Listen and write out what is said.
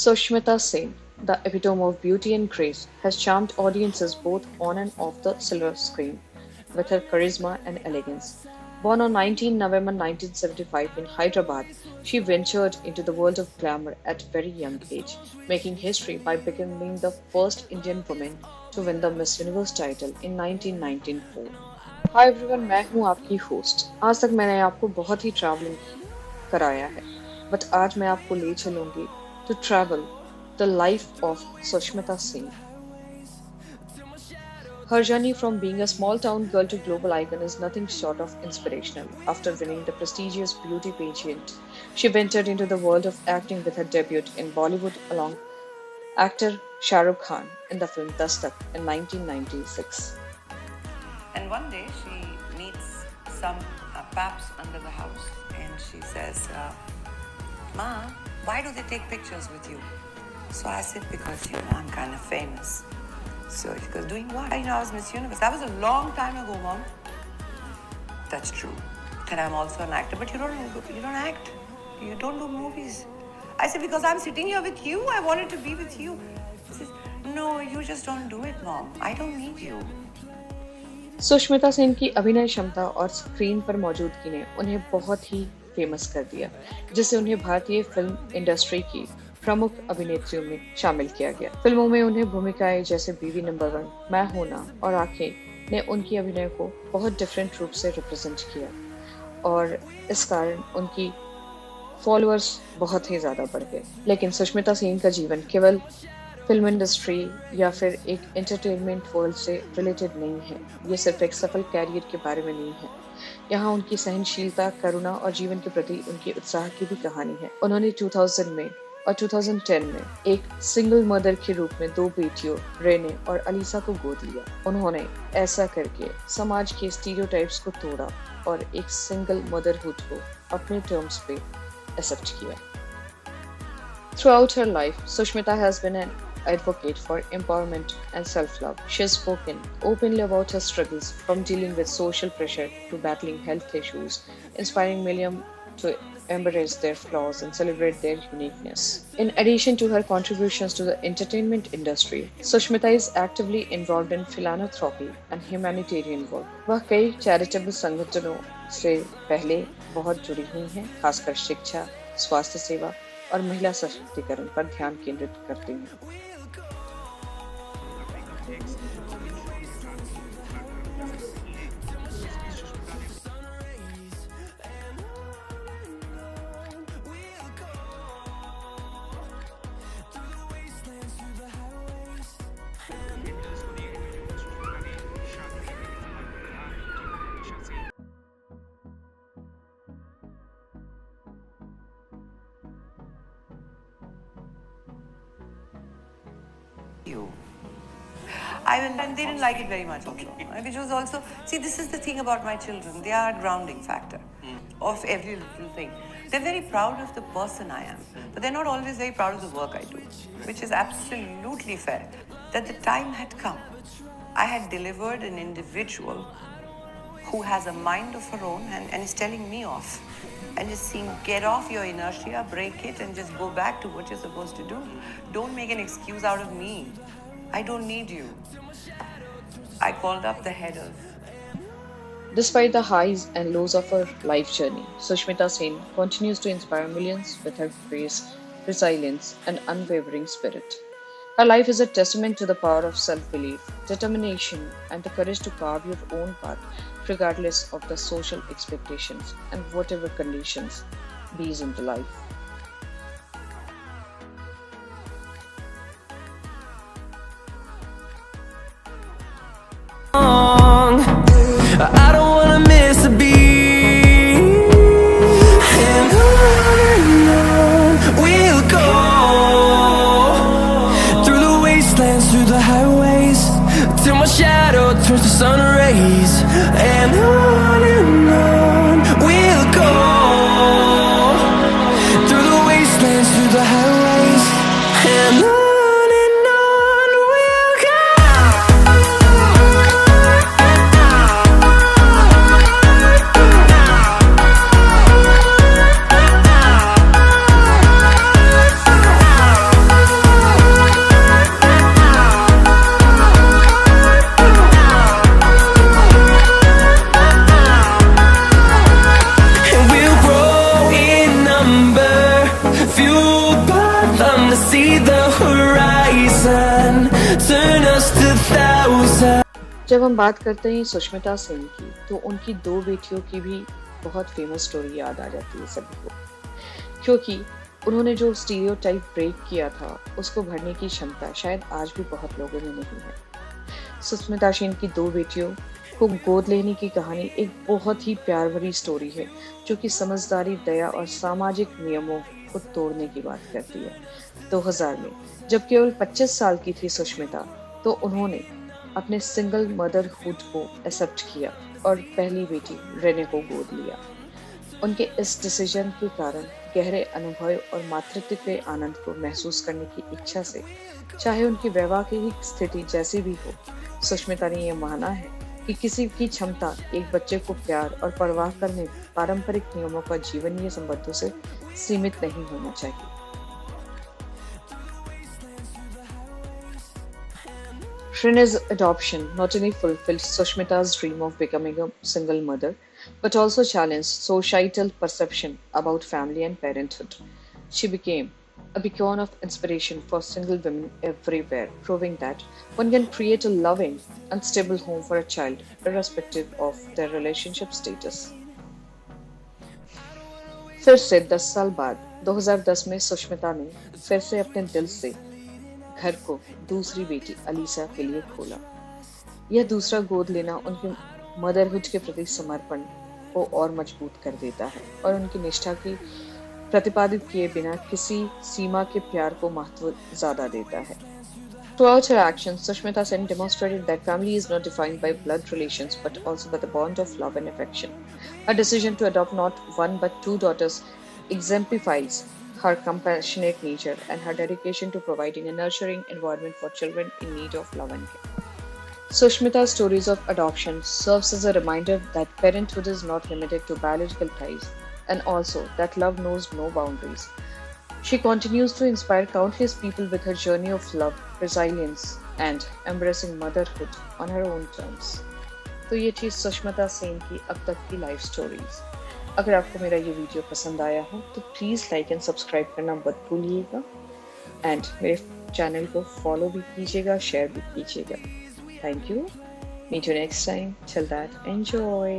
Sushmita Sen, the epitome of beauty and grace, has charmed audiences both on and off the silver screen with her charisma and elegance. Born on 19 November 1975 in Hyderabad, she ventured into the world of glamour at a very young age, making history by becoming the first Indian woman to win the Miss Universe title in 1994. Hi everyone, मैं हूं आपकी host. आज तक मैंने आपको बहुत ही travelling कराया है, बट आज मैं आपको ले चलूंगी to travel the life of Sushmita Singh. Her journey from being a small town girl to global icon is nothing short of inspirational. After winning the prestigious beauty pageant, she ventured into the world of acting with her debut in Bollywood along actor Shah Rukh Khan in the film Dastak in 1996. And one day she meets some paps under the house and she says, Ma, why do they take pictures with you? So I said, because I'm kind of famous. So she goes, doing what? I was Miss Universe. That was a long time ago, Mom. That's true. And I'm also an actor, but you don't act. You don't do movies. I said, because I'm sitting here with you, I wanted to be with you. She says, no, you just don't do it, Mom. I don't need you. Sushmita Sen की अभिनय क्षमता और screen पर मौजूदगी ने उन्हें बहुत ही famous कर दिया, जिससे उन्हें भारतीय फिल्म इंडस्ट्री की प्रमुख अभिनेत्रियों में शामिल किया गया। फिल्मों में उन्हें भूमिकाएं जैसे बीवी नंबर 1, मैं हूं ना और आंखें ने उनकी अभिनय को बहुत डिफरेंट रूप से रिप्रेजेंट किया और इस कारण उनकी फॉलोअर्स बहुत ही ज्यादा बढ़ गए। लेकिन सुष्मिता सेन का जीवन केवल फिल्म इंडस्ट्री या फिर एक एंटरटेनमेंट वर्ल्ड से रिलेटेड नहीं है। ये सिर्फ एक सफल कैरियर के बारे में नहीं है। यहाँ उनकी सहनशीलता, करुणा और जीवन के प्रति उनके उत्साह की भी कहानी है। उन्होंने 2000 में और 2010 में एक सिंगल मदर के रूप में 2 बेटियों रेने और अलीसा को गोद लिया। उन्होंने ऐसा करके समाज के स्टीरियोटाइप्स को तोड़ा और एक सिंगल मदरहुड को अपने टर्म्स पे एक्सेप्ट किया। Throughout her life, Sushmita has been an advocate for empowerment and self-love. She has spoken openly about her struggles, from dealing with social pressure to battling health issues, inspiring millions to embrace their flaws and celebrate their uniqueness. In addition to her contributions to the entertainment industry, Sushmita is actively involved in philanthropy and humanitarian work. वह कई charitable संगठनों से पहले बहुत जुड़ी हुई हैं, खासकर शिक्षा, स्वास्थ्य सेवा और महिला सशक्तिकरण पर ध्यान केंद्रित करती हैं। You. And they didn't like it very much also. Which was also, see, this is the thing about my children. They are a grounding factor of every little thing. They're very proud of the person I am, but they're not always very proud of the work I do, which is absolutely fair. That the time had come. I had delivered an individual who has a mind of her own and is telling me off. And just saying, get off your inertia, break it, and just go back to what you're supposed to do. Don't make an excuse out of me. I don't need you. I called up the head of. Despite the highs and lows of her life journey, Sushmita Sen continues to inspire millions with her grace, resilience, and unwavering spirit. Her life is a testament to the power of self-belief, determination, and the courage to carve your own path, regardless of the social expectations and whatever conditions be in the life. I don't wanna miss a beat, and on we'll go, through the wastelands, through the highways, till my shadow turns to sun rays, and on we'll go, through the wastelands, through the highways, and on. जब हम बात करते हैं सुष्मिता सेन की, तो उनकी 2 बेटियों की भी बहुत फेमस स्टोरी याद आ जाती है सभी को, क्योंकि उन्होंने जो स्टीरियोटाइप ब्रेक किया था, उसको भरने की क्षमता शायद आज भी बहुत लोगों में नहीं है। सुष्मिता सेन की 2 बेटियों को गोद लेने की कहानी एक बहुत ही प्यार भरी स्टोरी है, जो कि समझदारी, दया और सामाजिक नियमों को तोड़ने की बात करती है। 2000 में जब केवल 25 साल की थी सुष्मिता, तो उन्होंने अपने सिंगल मदरहुड को एक्सेप्ट किया और पहली बेटी रेने को गोद लिया। उनके इस डिसीजन के कारण गहरे अनुभव और मातृत्व के आनंद को महसूस करने की इच्छा से, चाहे उनकी वैवाहिक स्थिति जैसी भी हो, सुष्मिता ने यह माना है कि किसी की क्षमता एक बच्चे को प्यार और परवाह करने पारंपरिक नियमों का जीवनीय संबंधों से सीमित नहीं होना चाहिए। Shrine's adoption not only fulfilled Sushmita's dream of becoming a single mother, but also challenged societal perception about family and parenthood. She became a beacon of inspiration for single women everywhere, proving that one can create a loving and stable home for a child, irrespective of their relationship status. फिर से 10 साल बाद 2010 में सुष्मिता ने फिर से अपने दिल से घर को दूसरी बेटी अलीसा के लिए खोला। यह दूसरा गोद लेना उनकी मदरहुड के प्रति समर्पण को और मजबूत कर देता है और उनकी निष्ठा की प्रतिपादित किए बिना किसी सीमा के प्यार को महत्व ज्यादा देता है। Throughout her actions, Sushmita Sen demonstrated that family is not defined by blood relations but also by the bond of love and affection. Her decision to adopt not one but 2 daughters exemplifies her compassionate nature and her dedication to providing a nurturing environment for children in need of love and care. Sushmita's stories of adoption serves as a reminder that parenthood is not limited to biological ties and also that love knows no boundaries. She continues to inspire countless people with her journey of love, resilience and embracing motherhood on her own terms. तो ये थी सुष्मिता सेन की अब तक की life stories. अगर आपको मेरा ये वीडियो पसंद आया हो तो प्लीज़ लाइक एंड सब्सक्राइब करना मत भूलिएगा एंड मेरे चैनल को फॉलो भी कीजिएगा, शेयर भी कीजिएगा। Thank you. Meet you next time. Till that enjoy.